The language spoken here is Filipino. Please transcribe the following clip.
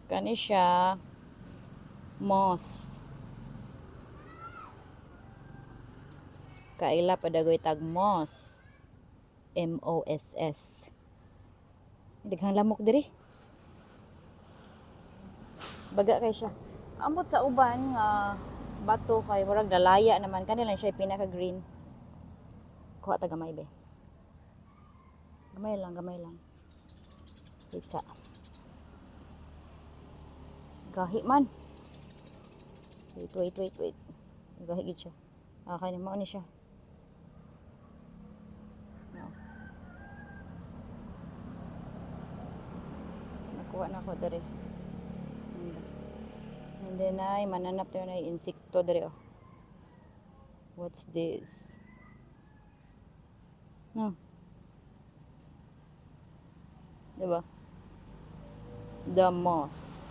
Kani siya moss. Kaila padagoy tag moss. MOSS. Daghang lamok diri. Baga kay siya. Ambot sa uban nga bato kay murag dalaya naman kanila siya pinaka green. Kuha ta gamay be. Gamay lang. Pizza. Gahi man. Wait. Gahi gid siya. Kay mao ni siya. No. Nakuha na ko diri. And then ay mananap tayo na insekto diri oh. What's this? No. Diba? The moss.